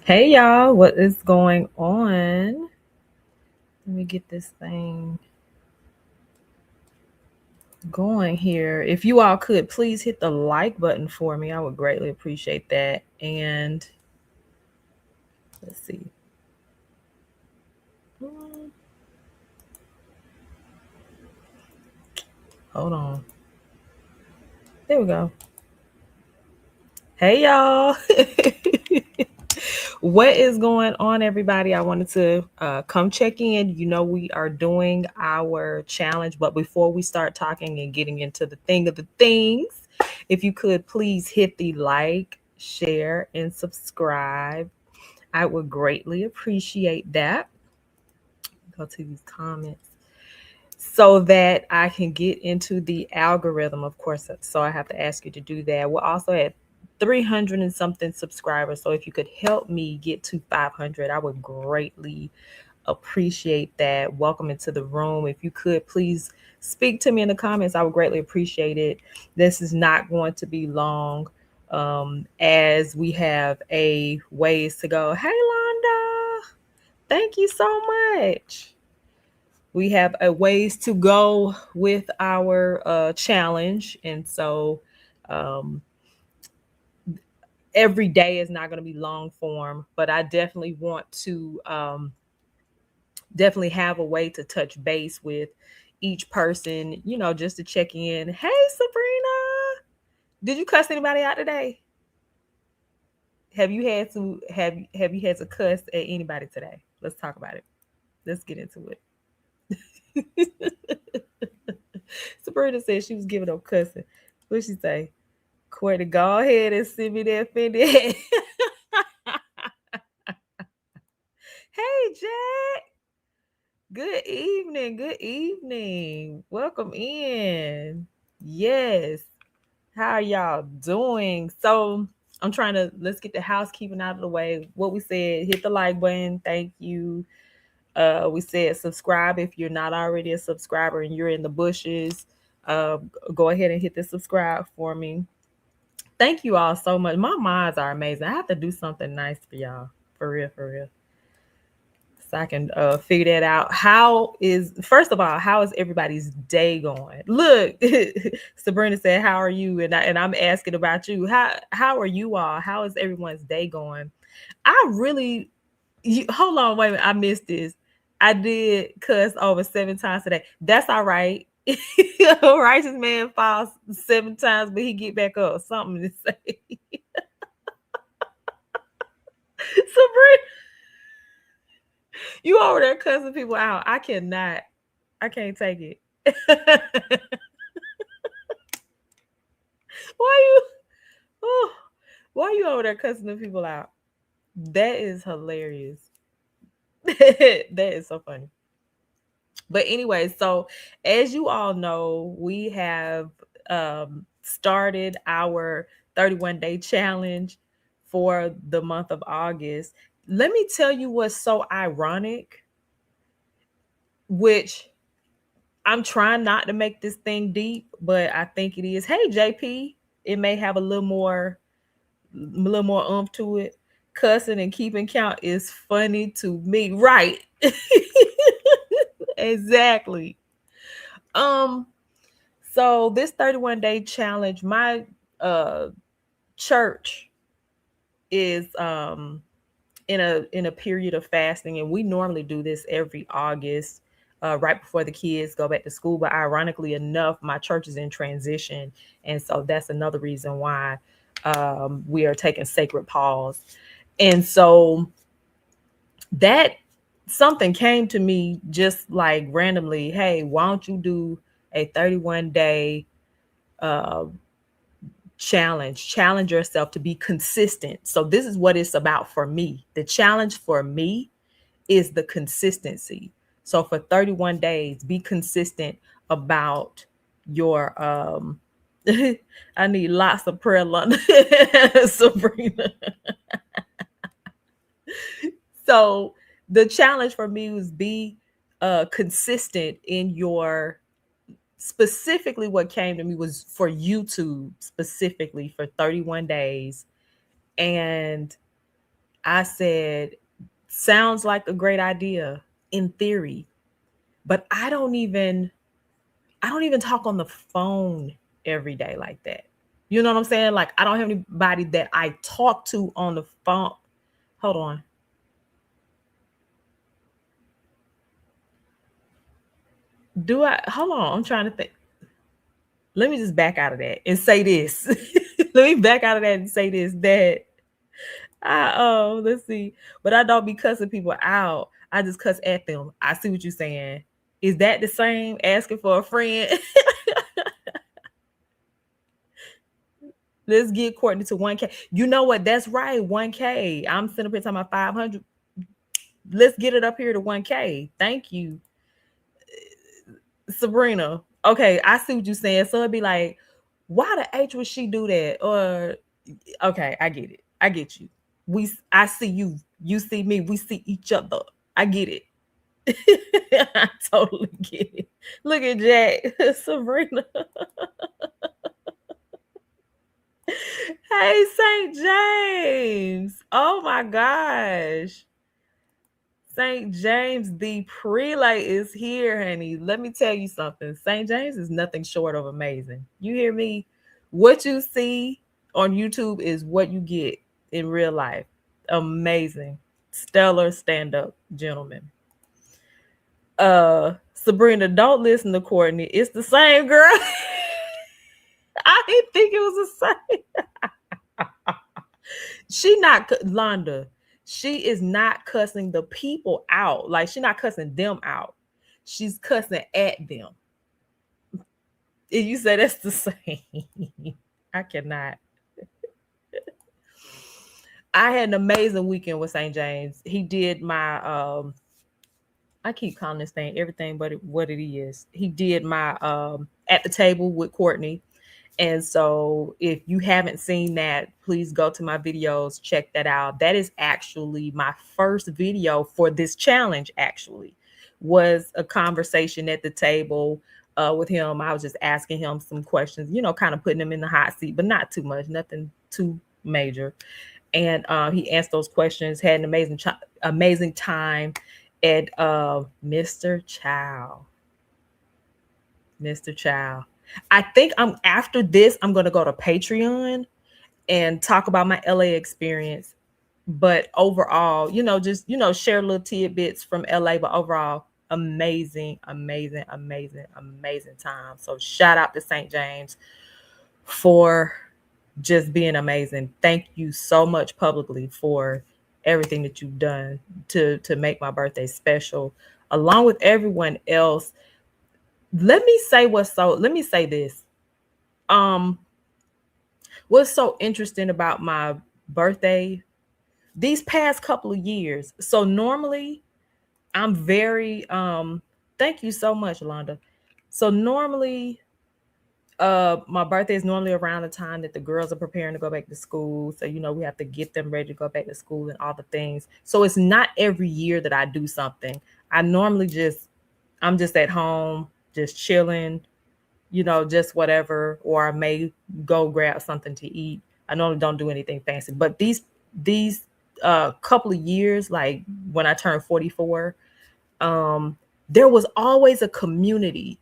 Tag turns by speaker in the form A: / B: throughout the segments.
A: Hey y'all, what is going on? Let me get this thing going here. If you all could please hit the like button for me, I would greatly appreciate that. And let's see. Hmm, Hold on. There we go. Hey y'all. What is going on, everybody? I wanted to come check in. You know, we are doing our challenge, but before we start talking and getting into the thing of the things, if you could please hit the like, share, and subscribe, I would greatly appreciate that. Go to these comments so that I can get into the algorithm, of course. So I have to ask you to do that. We're also at 300 and something subscribers. So if you could help me get to 500, I would greatly appreciate that. Welcome into the room. If you could please speak to me in the comments, I would greatly appreciate it. This is not going to be long, as we have a ways to go. Hey, Londa, thank you so much. We have a ways to go with our challenge, and so um, every day is not going to be long form, but I definitely want to definitely have a way to touch base with each person, just to check in. Hey, Sabrina, did you cuss anybody out today? Have you had to cuss at anybody today? Let's talk about it. Let's get into it. Sabrina said she was giving up cussing. What she say? Courtney, go ahead and send me that offended. Hey, Jack. Good evening. Good evening. Welcome in. Yes. How are y'all doing? So I'm trying to let's get the housekeeping out of the way. What we said, hit the like button. Thank you. We said subscribe if you're not already a subscriber and you're in the bushes. Uh, Go ahead and hit the subscribe for me. Thank you all so much. My minds are amazing. I have to do something nice for y'all. For real, for real. So I can figure that out. First of all, how is everybody's day going? Look, Sabrina said, "How are you?" And I'm asking about you. How are you all? How is everyone's day going? Hold on, wait a minute. I missed this. I did cuss over 7 times today. That's all right. A righteous man falls 7 times, but he get back up. Something to say. Sabrina, you over there cussing people out. I cannot. I can't take it. why you oh, why you over there cussing the people out? That is hilarious. That is so funny. But anyway, so as you all know, we have started our 31-day challenge for the month of August. Let me tell you what's so ironic, which I'm trying not to make this thing deep, but I think it is. Hey, JP, it may have a little more umph to it. Cussing and keeping count is funny to me, right? Exactly. Um, so this 31-day challenge, my uh church is in a period of fasting, and we normally do this every August, right before the kids go back to school. But ironically enough, my church is in transition, and so that's another reason why we are taking sacred pause. And so that something came to me just like randomly. Hey, why don't you do a 31-day uh, challenge yourself to be consistent. So this is what it's about for me. The challenge for me is the consistency. So for 31 days, be consistent about your I need lots of prayer, London. Sabrina. So the challenge for me was be consistent in your specifically. What came to me was for YouTube specifically for 31 days, and I said, sounds like a great idea in theory, but I don't even talk on the phone every day like that. You know what I'm saying? Like I don't have anybody that I talk to on the phone. Hold on. Do I hold on? I'm trying to think. Let me just back out of that and say this. Let me back out of that and say this that let's see. But I don't be cussing people out. I just cuss at them. I see what you're saying. Is that the same asking for a friend? Let's get Courtney to 1K. You know what? That's right. 1K. I'm sitting up here talking about 500. Let's get it up here to 1K. Thank you, Sabrina. Okay, I see what you're saying. So it'd be like, why the H would she do that? Or okay, I get it. I get you. I see you. You see me. We see each other. I get it. I totally get it. Look at Jack, Sabrina. Hey, St. James. Oh my gosh. St. James, the prelate is here, honey. Let me tell you something. St. James is nothing short of amazing. You hear me? What you see on YouTube is what you get in real life. Amazing. Stellar stand-up gentleman. Sabrina, don't listen to Courtney. It's the same girl. I didn't think it was the same. She not Londa. She is not cussing the people out. Like she's not cussing them out. She's cussing at them. And you say that's the same. I cannot. I had an amazing weekend with St. James. He did my I keep calling this thing everything but what it is. He did my at the table with Courtney. And so if you haven't seen that, please go to my videos, check that out. That is actually my first video for this challenge, actually, was a conversation at the table with him. I was just asking him some questions, kind of putting him in the hot seat, but not too much, nothing too major. And he answered those questions, had an amazing time at Mr. Chow. Mr. Chow. I think after this, I'm going to go to Patreon and talk about my LA experience. But overall, just, share little tidbits from LA, but overall, amazing, amazing, amazing, amazing time. So shout out to St. James for just being amazing. Thank you so much publicly for everything that you've done to make my birthday special, along with everyone else. Let me say this. What's so interesting about my birthday these past couple of years? So normally I'm very thank you so much, Londa. So normally my birthday is normally around the time that the girls are preparing to go back to school. So we have to get them ready to go back to school and all the things. So it's not every year that I do something. I normally I'm just at home, just chilling, just whatever, or I may go grab something to eat. I normally don't do anything fancy, but these couple of years, like when I turned 44, there was always a community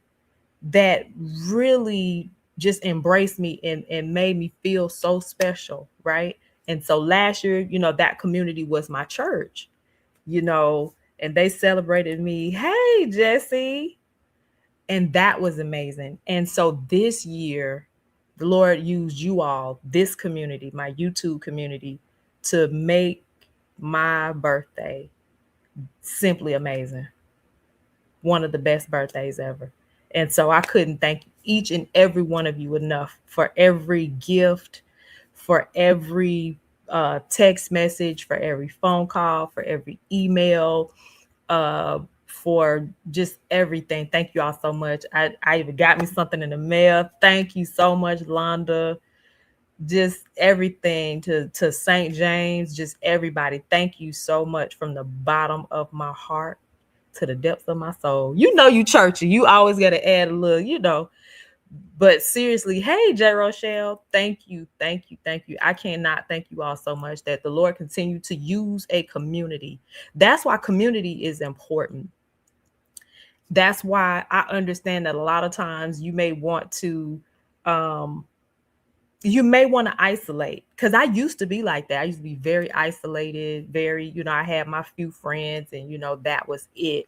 A: that really just embraced me and made me feel so special, right? And so last year, that community was my church, and they celebrated me. Hey, Jesse. And that was amazing. And so this year, the Lord used you all, this community, my YouTube community, to make my birthday simply amazing. One of the best birthdays ever. And so I couldn't thank each and every one of you enough for every gift, for every text message, for every phone call, for every email, for just everything. Thank you all so much. I even got me something in the mail. Thank you so much, Londa. Just everything to St. James, just everybody. Thank you so much from the bottom of my heart to the depths of my soul. You churchy. You always got to add a little, But seriously, hey J. Rochelle, thank you, thank you, thank you. I cannot thank you all so much that the Lord continue to use a community. That's why community is important. That's why I understand that a lot of times um you may want to isolate, because I used to be like that. I used to be very isolated, very, I had my few friends and that was it.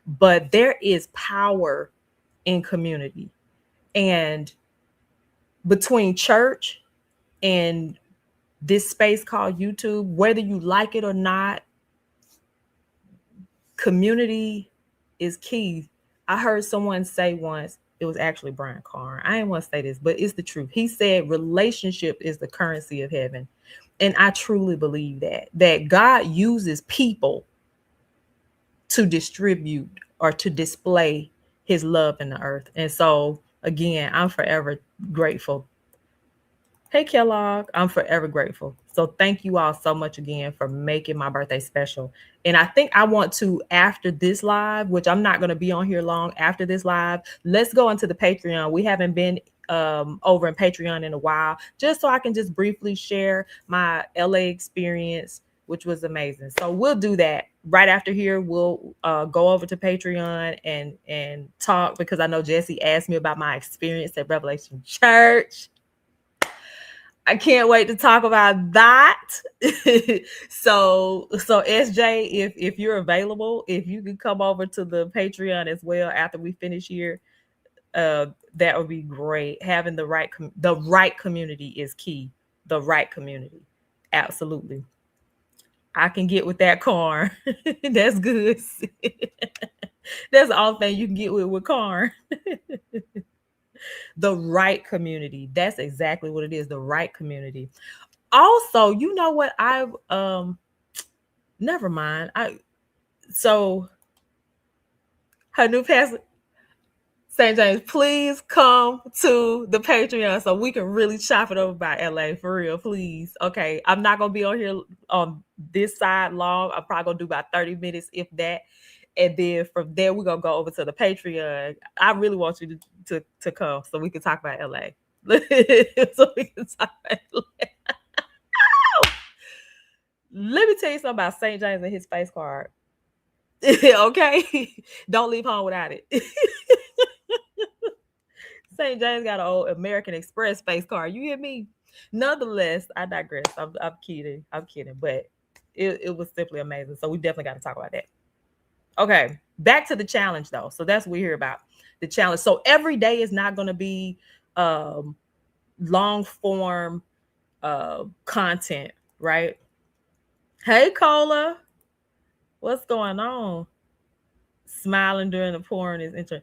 A: But there is power in community. And between church and this space called YouTube, whether you like it or not, community is key. I heard someone say once, it was actually Brian Carr. I didn't want to say this, but it's the truth. He said relationship is the currency of heaven. And I truly believe that God uses people to distribute or to display his love in the earth. And so again, I'm forever grateful. Hey, Kellogg, I'm forever grateful. So thank you all so much again for making my birthday special. And I think I want to, after this live, which I'm not going to be on here long after this live, let's go into the Patreon. We haven't been over in Patreon in a while, just so I can just briefly share my LA experience, which was amazing. So we'll do that right after here. We'll go over to Patreon and talk, because I know Jesse asked me about my experience at Revelation Church. I can't wait to talk about that. so SJ, if you're available, if you could come over to the Patreon as well after we finish here, that would be great. Having the right community is key. The right community, absolutely. I can get with that car. That's good. That's the only thing you can get with car. The right community. That's exactly what it is. The right community. Also, you know what? I've never mind. So her new pastor, St. James, please come to the Patreon so we can really chop it over by LA for real, please. Okay. I'm not gonna be on here on this side long. I'm probably gonna do about 30 minutes, if that. And then from there, we're gonna go over to the Patreon. I really want you to come so we can talk about LA. So we can talk about LA. Let me tell you something about St. James and his face card. Okay? Don't leave home without it. St. James got an old American Express face card. You hear me? Nonetheless, I digress. I'm kidding. I'm kidding. But it was simply amazing. So we definitely got to talk about that. Okay. Back to the challenge though. So that's what we hear about. The challenge. So every day is not going to be long form content, right? Hey Cola. What's going on? Smiling during the porn is interesting.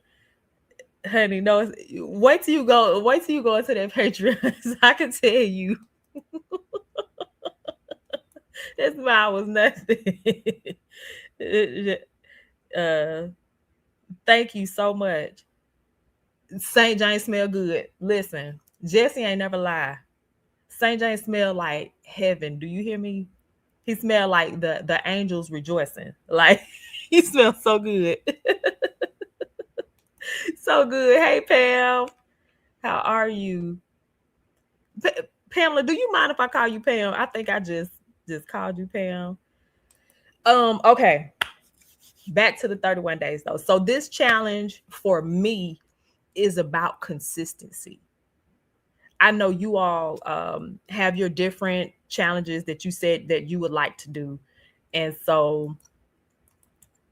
A: Honey, no, wait till you go into that Patreon. So I can tell you that smile was nothing. Thank you so much. St. James smell good. Listen, Jesse ain't never lie. St. James smell like heaven. Do you hear me? He smelled like the angels rejoicing. Like he smells so good. So good. Hey Pam, how are you? Pamela, do you mind if I call you Pam? I think I just called you Pam. Okay. Back to the 31 days though. So this challenge for me is about consistency. I know you all have your different challenges that you said that you would like to do. And so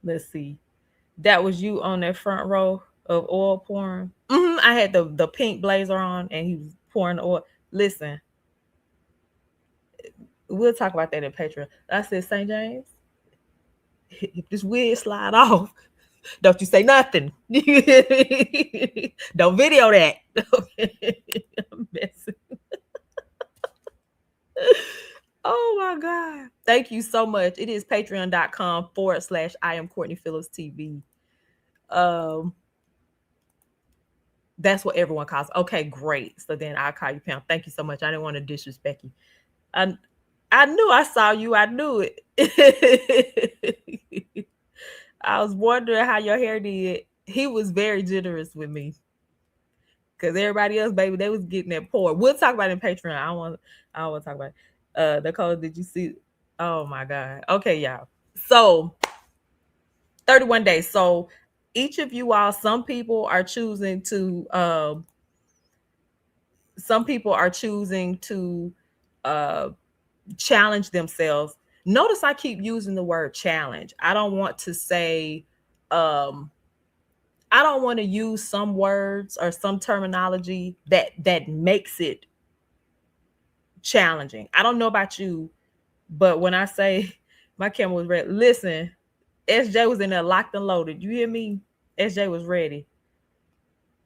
A: let's see. That was you on that front row of oil pouring. I had the pink blazer on and he was pouring oil. Listen, we'll talk about that in Patreon. I said, St. James, if this wig slide off, don't you say nothing. Don't video that. I'm messing. Oh my God. Thank you so much. It is patreon.com/I am Courtney Phillips TV. That's what everyone calls. Okay, great. So then I'll call you Pam. Thank you so much. I didn't want to disrespect you. I knew I saw you. I knew it. I was wondering how your hair did. He was very generous with me. Because everybody else, baby, they was getting that poor. We'll talk about it in Patreon. I don't want to talk about it. Nicole, did you see? Oh my God. Okay, y'all. So 31 days. So each of you all, some people are choosing to uh challenge themselves. Notice I keep using the word challenge. I don't want to say um I don't want to use some words or some terminology that makes it challenging. I don't know about you, but when I say my camera was ready, listen, SJ was in there locked and loaded. You hear me? SJ was ready.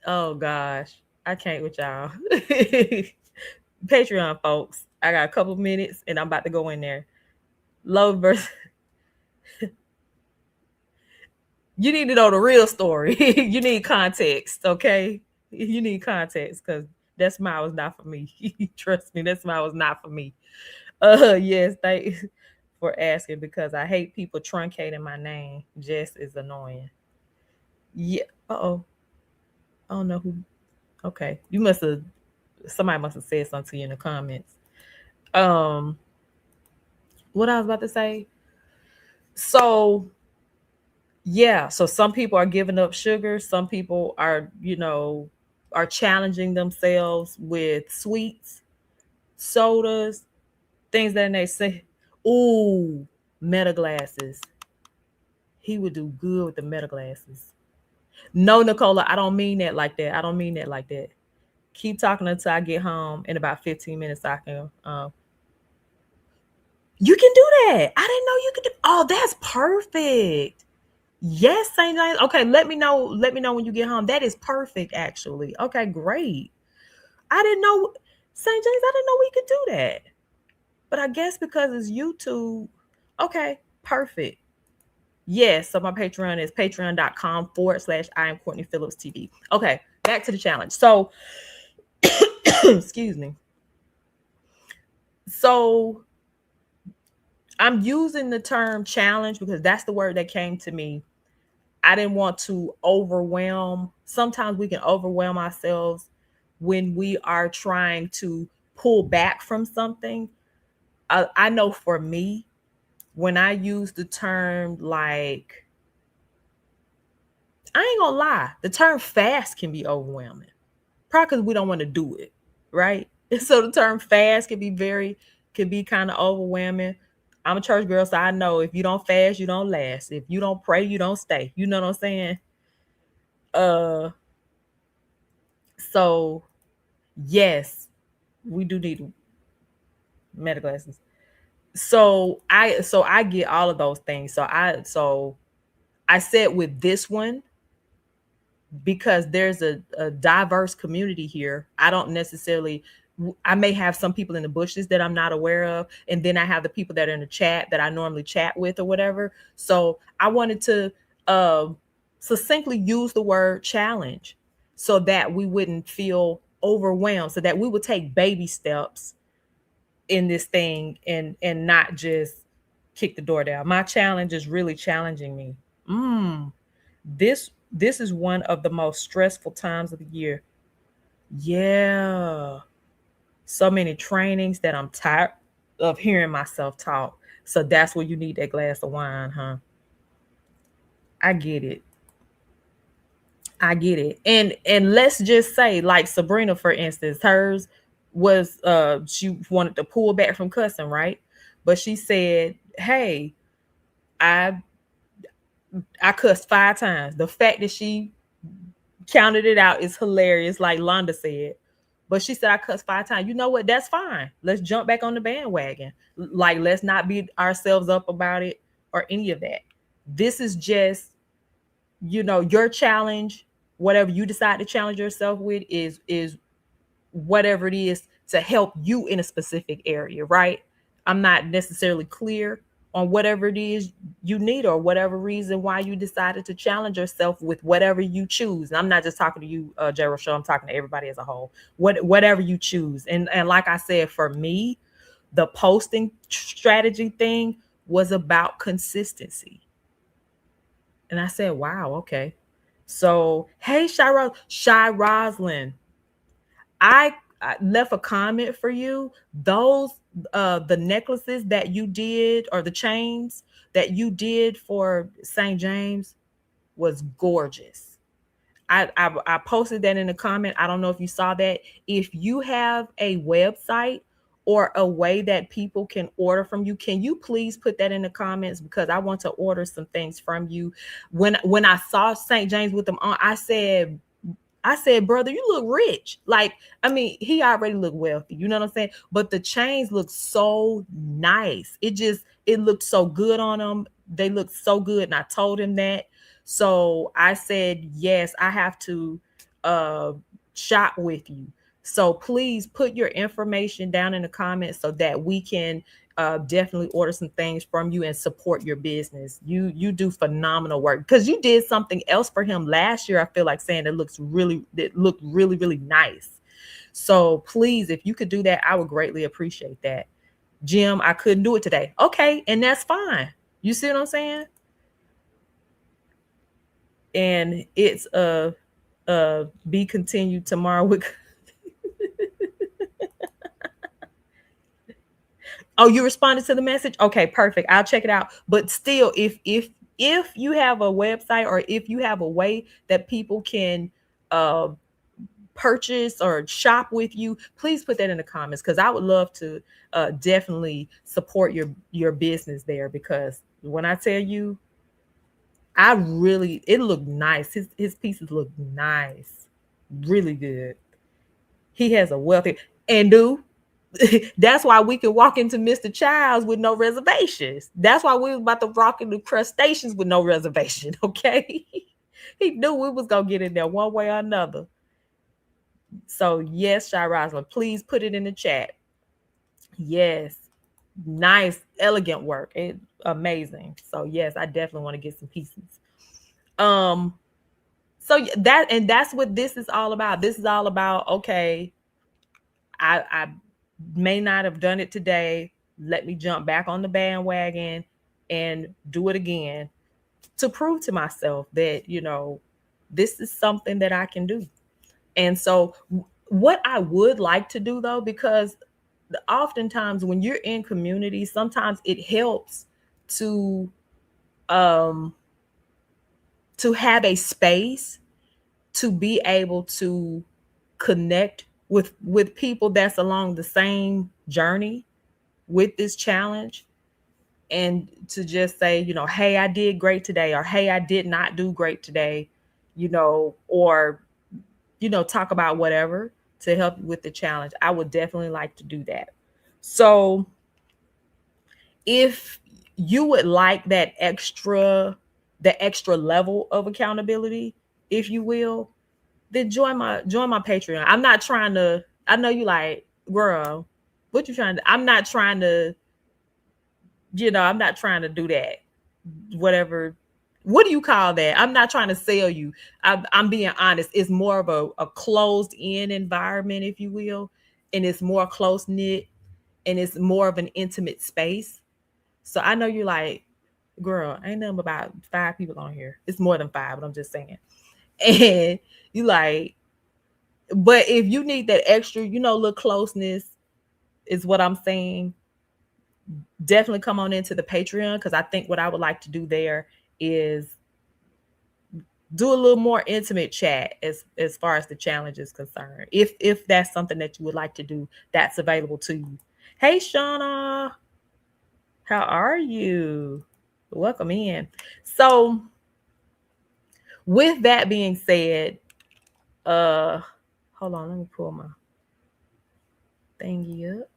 A: Oh gosh, I can't with y'all. Patreon folks, I got a couple of minutes and I'm about to go in there. Love versus. You need to know the real story. You need context, okay? You need context because that smile was not for me. Trust me, that smile was not for me. Yes, thanks for asking because I hate people truncating my name. Jess is annoying. Yeah. Uh-oh. I don't know who. Okay. Somebody must have said something to you in the comments. Um, what I was about to say. So yeah, so some people are giving up sugar, some people are, are challenging themselves with sweets, sodas, things that they say. Ooh, meta glasses. He would do good with the meta glasses. No, Nicola, I don't mean that like that. I don't mean that like that. Keep talking until I get home. In about 15 minutes I can you can do that. I didn't know you could do. Oh, that's perfect. Yes, St. James. Okay, let me know. Let me know when you get home. That is perfect, actually. Okay, great. I didn't know St. James. I didn't know we could do that. But I guess because it's YouTube. Okay, perfect. Yes. So my Patreon is patreon.com/. I am Courtney Phillips TV. Okay, back to the challenge. So, excuse me. So I'm using the term challenge because that's the word that came to me. I didn't want to overwhelm. Sometimes we can overwhelm ourselves when we are trying to pull back from something. I know for me, when I use the term like, I ain't gonna lie, the term fast can be overwhelming. Probably because we don't want to do it, right? And so the term fast can be kind of overwhelming. I'm a church girl, so I know if you don't fast, you don't last. If you don't pray, you don't stay. You know what I'm saying? Uh So yes, we do need meta glasses. So I get all of those things. So I said with this one because there's a diverse community here. I don't necessarily I may have some people in the bushes that I'm not aware of, and then I have the people that are in the chat that I normally chat with or whatever. So I wanted to uh, succinctly use the word challenge so that we wouldn't feel overwhelmed, so that we would take baby steps in this thing and not just kick the door down. My challenge is really challenging me. This is one of the most stressful times of the year. Yeah. So many trainings that I'm tired of hearing myself talk. So that's where you need that glass of wine, huh? I get it. I get it. And let's just say, like Sabrina, for instance, hers was she wanted to pull back from cussing, right? But she said, hey, I I cussed 5 times. The fact that she counted it out is hilarious, like Londa said. But she said I cussed 5 times. You know what? That's fine. Let's jump back on the bandwagon. Like, let's not beat ourselves up about it or any of that. This is just, your challenge. Whatever you decide to challenge yourself with is whatever it is to help you in a specific area, right? I'm not necessarily clear on whatever it is you need or whatever reason why you decided to challenge yourself with whatever you choose. And I'm not just talking to you, J. Rochelle, I'm talking to everybody as a whole. Whatever you choose. And like I said, for me, the posting strategy thing was about consistency. And I said, wow, okay. So, hey, Shy Roslyn. I left a comment for you. Those the necklaces that you did, or the chains that you did for St. James, was gorgeous. I posted that in the comment. I don't know if you saw that. If you have a website or a way that people can order from you, can you please put that in the comments, because I want to order some things from you. When I saw St. James with them on, I said, brother, you look rich. Like, I mean, he already looked wealthy. You know what I'm saying? But the chains look so nice. It looked so good on him. They looked so good. And I told him that. So I said, yes, I have to uh shop with you. So please put your information down in the comments so that we can definitely order some things from you and support your business. You do phenomenal work, because you did something else for him last year. I feel like saying it looked really really nice. So please, if you could do that, I would greatly appreciate that. Jim, I couldn't do it today. Okay, and that's fine. You see what I'm saying? And it's be continued tomorrow with. Oh, you responded to the message? Okay, perfect. I'll check it out. But still, if you have a website, or if you have a way that people can uh purchase or shop with you, please put that in the comments, because I would love to definitely support your business there, because when I tell you, it looked nice. His pieces look nice. Really good. He has a wealthy and do that's why we can walk into Mr. Childs with no reservations. That's why we was about to rock into crustaceans with no reservation. Okay. He knew we was gonna get in there one way or another. So yes, Shy Rosalind, please put it in the chat. Yes. Nice, elegant work. Amazing. So yes, I definitely want to get some pieces. Um, so that's what this is all about. This is all about, okay, I may not have done it today. Let me jump back on the bandwagon and do it again, to prove to myself that, this is something that I can do. And so, what I would like to do, though, because oftentimes when you're in community, sometimes it helps to um to have a space to be able to connect with people that's along the same journey with this challenge, and to just say, hey, I did great today, or hey, I did not do great today, or talk about whatever to help with the challenge. I would definitely like to do that. So if you would like the extra level of accountability, if you will, then join my Patreon. I'm not trying to, I know you like, girl, what you trying to, I'm not trying to do that. Whatever. What do you call that? I'm not trying to sell you. I'm being honest. It's more of a closed in environment, if you will. And it's more close knit, and it's more of an intimate space. So I know you're like, girl, ain't nothing about 5 people on here. It's more than 5, but I'm just saying. And you like, but if you need that extra, little closeness, is what I'm saying, definitely come on into the Patreon, because I think what I would like to do there is do a little more intimate chat as far as the challenge is concerned. If that's something that you would like to do, that's available to you. Hey, Shauna, how are you? Welcome in. So with that being said, hold on, let me pull my thingy up.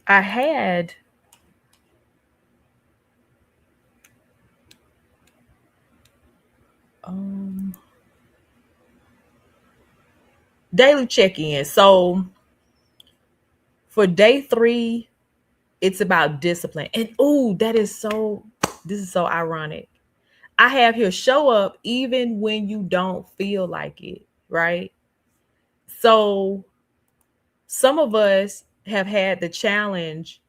A: I had daily check-in. So for day 3, it's about discipline. And this is so ironic. I have here, show up even when you don't feel like it, right? So some of us have had the challenge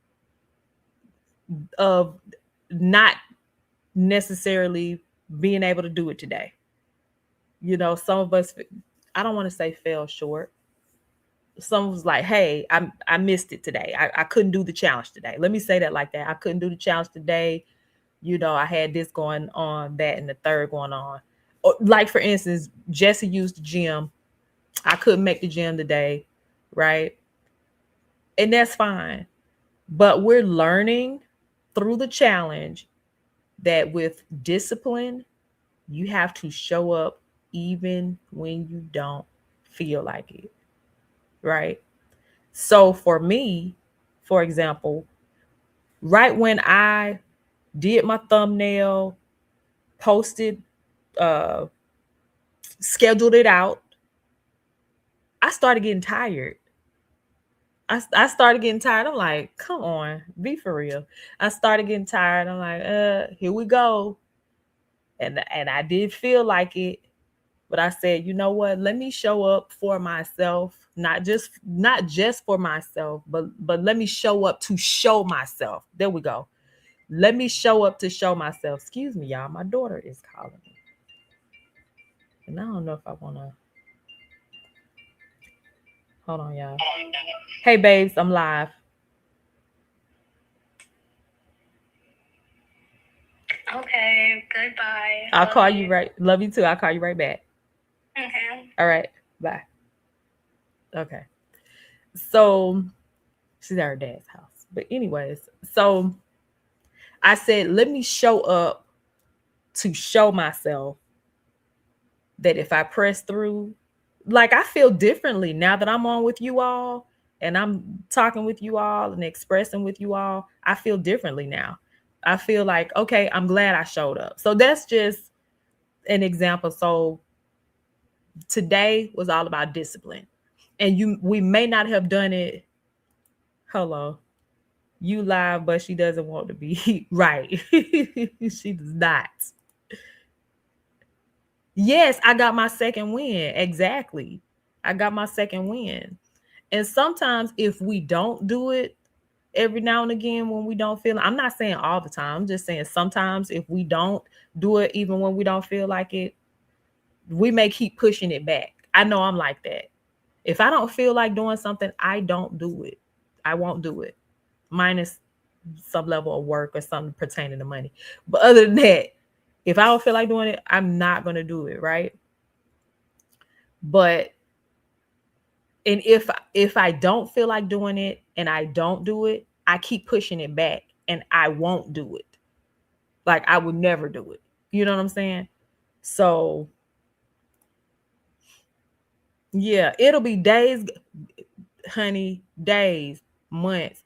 A: of not necessarily being able to do it today. Some of us, I don't want to say fell short. Some was like, hey, I missed it today. I couldn't do the challenge today. Let me say that like that. I couldn't do the challenge today. I had this going on, that, and the third going on. Like, for instance, Jesse used the gym. I couldn't make the gym today, right? And that's fine. But we're learning through the challenge that with discipline, you have to show up even when you don't feel like it, right? So for me, for example, right when I did my thumbnail, posted, uh, scheduled it out, I started getting tired. I started getting tired. I'm like, come on, be for real. I started getting tired. I'm like, here we go. And I did feel like it, but I said, you know what? Let me show up for myself, not just for myself, but let me show up to show myself. There we go. Let me show up to show myself. Excuse me, y'all. My daughter is calling me. And I don't know if I want to. Hold on, y'all. Hey, babes, I'm live.
B: Okay, goodbye.
A: I'll call you right. Love you too. I'll call you right back.
B: Okay.
A: All right. Bye. Okay. So she's at her dad's house. But anyways, so I said, let me show up to show myself that if I press through, like, I feel differently now that I'm on with you all and I'm talking with you all and expressing with you all. I feel differently now. I feel like, okay, I'm glad I showed up. So that's just an example. So today was all about discipline. And we may not have done it. Hello. You live, but she doesn't want to be right. She does not. Yes, I got my second win. Exactly. I got my second win. And sometimes if we don't do it every now and again when we don't feel, I'm not saying all the time. I'm just saying sometimes if we don't do it even when we don't feel like it, we may keep pushing it back. I know I'm like that. If I don't feel like doing something, I don't do it. I won't do it. Minus some level of work or something pertaining to money. But other than that, if I don't feel like doing it, I'm not going to do it, right? But and if I don't feel like doing it and I don't do it, I keep pushing it back and I won't do it. Like, I would never do it. You know what I'm saying? So yeah, it'll be days, honey, days, months.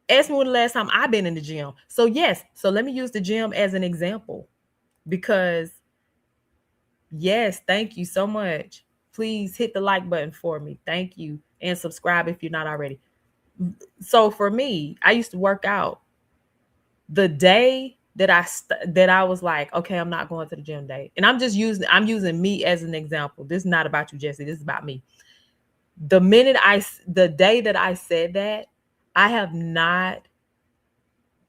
A: Ask me when the last time I've been in the gym. So yes, so let me use the gym as an example because yes, thank you so much. Please hit the like button for me. Thank you. And subscribe if you're not already. So for me, I used to work out. The day that I was like, okay, I'm not going to the gym day. And I'm using me as an example. This is not about you, Jesse. This is about me. The day that I said that, I have not,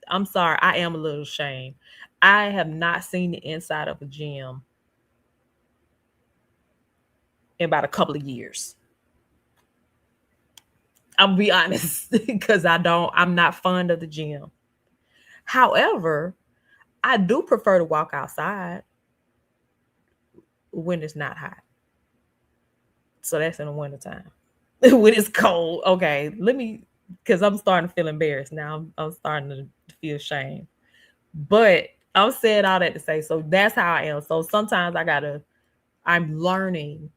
A: I'm sorry, I am a little ashamed. I have not seen the inside of a gym in about a couple of years. I'll be honest, because I'm not fond of the gym. However, I do prefer to walk outside when it's not hot. So that's in the wintertime. When it's cold, okay, because I'm starting to feel embarrassed now. I'm starting to feel shame. But I'm saying all that to say, so that's how I am. So sometimes I'm learning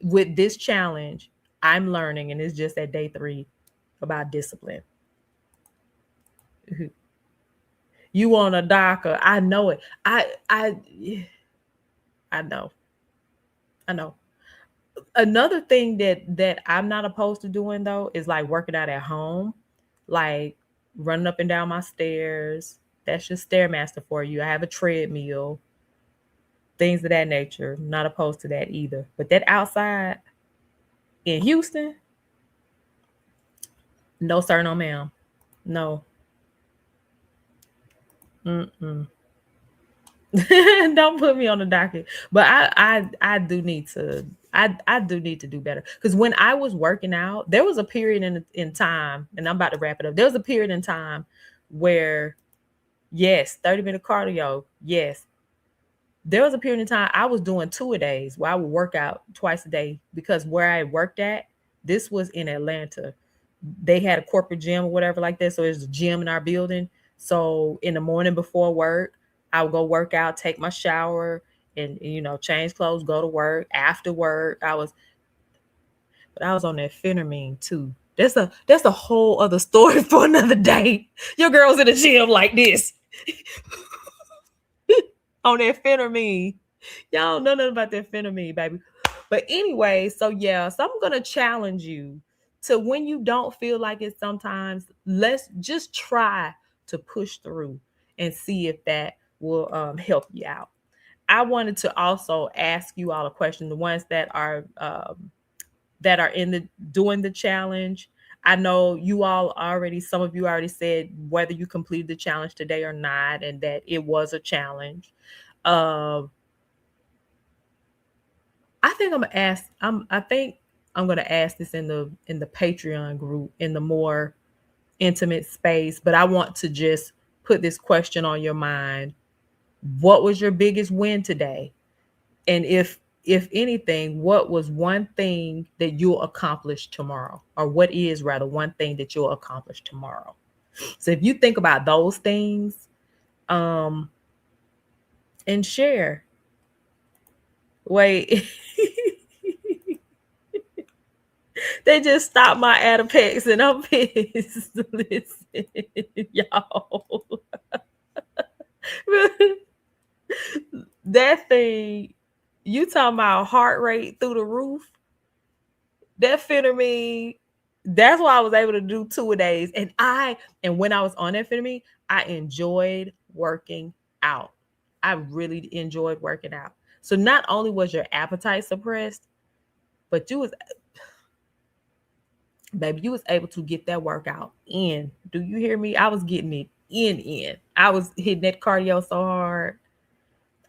A: with this challenge. I'm learning, and it's just at day 3 about discipline. You want a doctor? I know it. I know. I know. Another thing that I'm not opposed to doing though is like working out at home, like running up and down my stairs. That's just stairmaster for you. I have a treadmill, things of that nature. Not opposed to that either. But that outside in Houston, no sir, no ma'am, no. Mm-mm. Don't put me on the docket. But I do need to I do need to do better. Because when I was working out, there was a period in time, and I'm about to wrap it up. There was a period in time where yes, 30-minute cardio, yes. There was a period in time I was doing two a days where I would work out twice a day because where I worked at, this was in Atlanta. They had a corporate gym or whatever like that. So there's a gym in our building. So in the morning before work, I would go work out, take my shower, and change clothes, go to work. After work, but I was on that phentermine too. That's a whole other story for another day. Your girl's in the gym like this on that phentermine. Y'all don't know nothing about that phentermine, baby. But anyway, so yeah, so I'm gonna challenge you to when you don't feel like it sometimes, let's just try to push through and see if that will help you out. I wanted to also ask you all a question, the ones that are in the doing the challenge. I know you all already, some of you already said whether you completed the challenge today or not, and that it was a challenge. Um, I think I'm gonna ask. I think I'm gonna ask this in the Patreon group in the more intimate space. But I want to just put this question on your mind: what was your biggest win today? And if anything, what was one thing that you'll accomplish tomorrow, or what is rather one thing that you'll accomplish tomorrow? So if you think about those things, um, and share. Wait. They just stopped my Adapex and I'm pissed. Listen, y'all. That thing, you talking about heart rate through the roof? That phentermine, that's why I was able to do two a days. And when I was on that phentermine, I enjoyed working out. I really enjoyed working out. So not only was your appetite suppressed, but you was able to get that workout in. Do you hear me? I was getting it in. I was hitting that cardio so hard.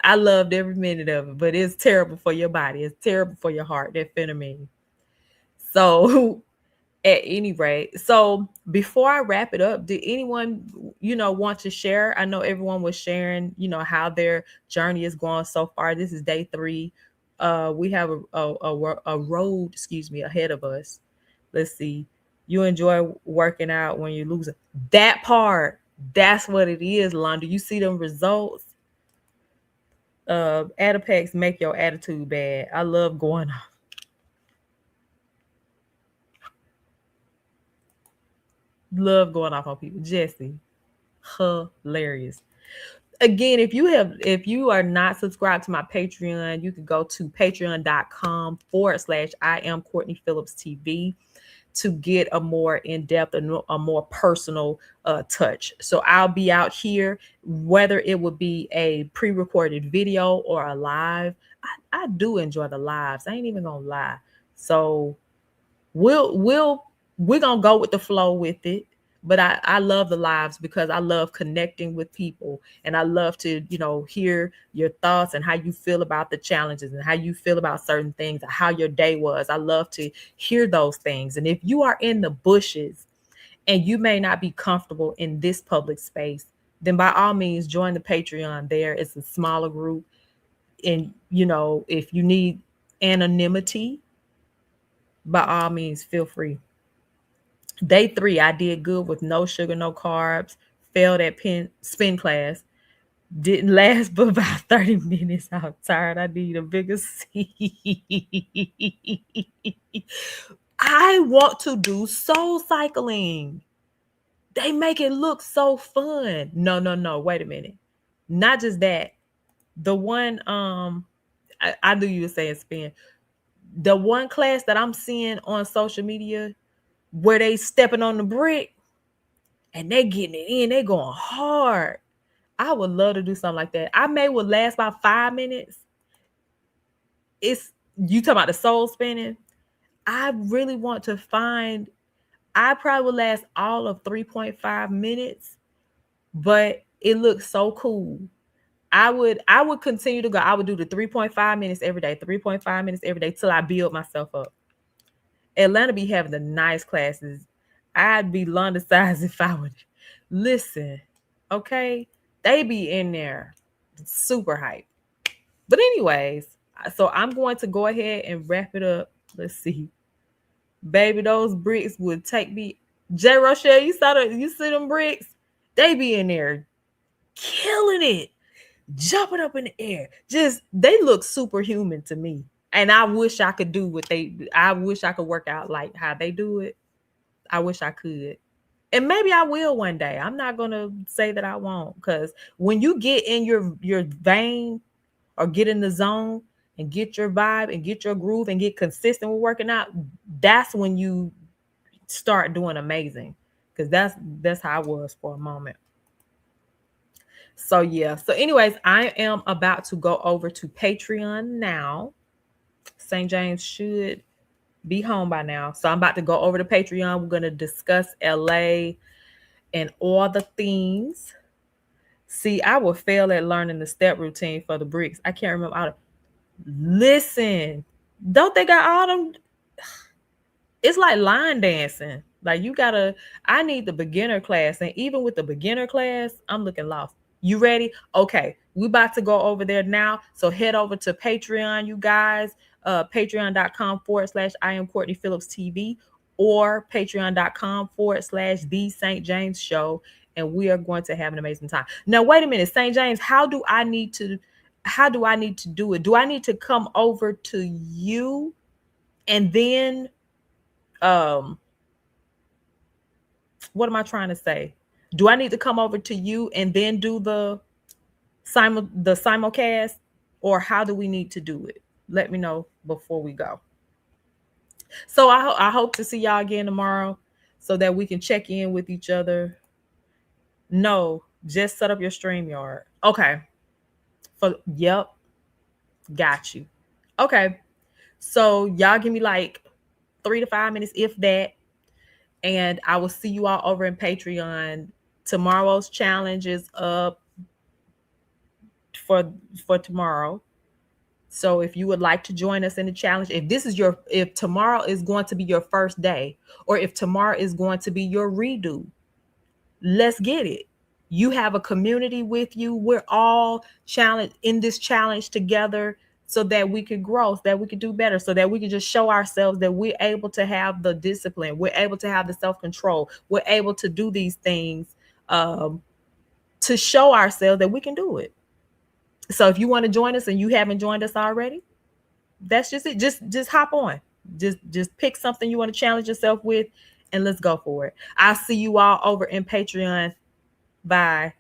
A: I loved every minute of it, but it's terrible for your body. It's terrible for your heart, that phentermine. So at any rate, so before I wrap it up, did anyone, want to share? I know everyone was sharing, how their journey is going so far. This is day 3. We have a road, excuse me, ahead of us. Let's see. You enjoy working out when you're losing. That part, that's what it is, Londa. You see them results. Adipex make your attitude bad. I love going off on people. Jesse, hilarious. Again, if you are not subscribed to my Patreon, you can go to patreon.com/ I am Courtney Phillips TV to get a more in-depth and a more personal touch. So I'll be out here, whether it would be a pre-recorded video or a live. I do enjoy the lives. I ain't even gonna lie. So we're gonna go with the flow with it. But I love the lives because I love connecting with people, and I love to hear your thoughts and how you feel about the challenges and how you feel about certain things and how your day was. I love to hear those things. And if you are in the bushes and you may not be comfortable in this public space, then by all means join the Patreon. There it's a smaller group, and if you need anonymity, by all means feel free. Day 3, I did good with no sugar, no carbs. Failed at spin class. Didn't last but about 30 minutes. I'm tired. I need a bigger seat. I want to do soul cycling. They make it look so fun. No, no, no. Wait a minute. Not just that. The one I knew you were saying spin. The one class that I'm seeing on social media where they stepping on the brick and they getting it in, they going hard. I would love to do something like that. I may would last about 5 minutes. It's you talking about the soul spinning. I really want to find. I probably would last all of 3.5 minutes, but It looks so cool. I would continue to go. I would do the 3.5 minutes every day, 3.5 minutes every day till I build myself up. Atlanta be having the nice classes. I'd be London size if I would listen. Okay. They be in there super hype. But anyways, so I'm going to go ahead and wrap it up. Let's see. Baby, those bricks would take me. J. Rochelle, you see them bricks? They be in there killing it, jumping up in the air. Just they look superhuman to me. And I wish I could do what they I wish I could work out like how they do it. I wish I could. And maybe I will one day. I'm not gonna say that I won't, because when you get in your vein or get in the zone and get your vibe and get your groove and get consistent with working out, that's when you start doing amazing. Because that's how I was for a moment. So yeah. So anyways, I am about to go over to Patreon now. St. James should be home by now. So I'm about to go over to Patreon. We're gonna discuss LA and all the things. See, I will fail at learning the step routine for the bricks. I can't remember all the listen. Don't they got all them? It's like line dancing. Like you gotta, I need the beginner class. And even with the beginner class, I'm looking lost. You ready? Okay. We about to go over there now. So head over to Patreon, you guys. Patreon.com/. I am Courtney Phillips TV, or patreon.com/ the St. James Show. And we are going to have an amazing time. Now, wait a minute, St. James, how do I need to do it? Do I need to come over to you and then um what am I trying to say? Do I need to come over to you and then do the simulcast, or how do we need to do it? Let me know before we go. So I hope to see y'all again tomorrow so that we can check in with each other. No, just set up your StreamYard. Okay. For yep, got you. Okay. So y'all give me like 3 to 5 minutes, if that, and I will see you all over in Patreon. Tomorrow's challenge is up for tomorrow. So if you would like to join us in the challenge, if tomorrow is going to be your first day, or if tomorrow is going to be your redo, let's get it. You have a community with you. We're all challenge in this challenge together so that we could grow, so that we could do better, so that we can just show ourselves that we're able to have the discipline, we're able to have the self-control, we're able to do these things, um, to show ourselves that we can do it. So if you want to join us and you haven't joined us already, that's just it. Just hop on. Just pick something you want to challenge yourself with, and let's go for it. I'll see you all over in Patreon. Bye.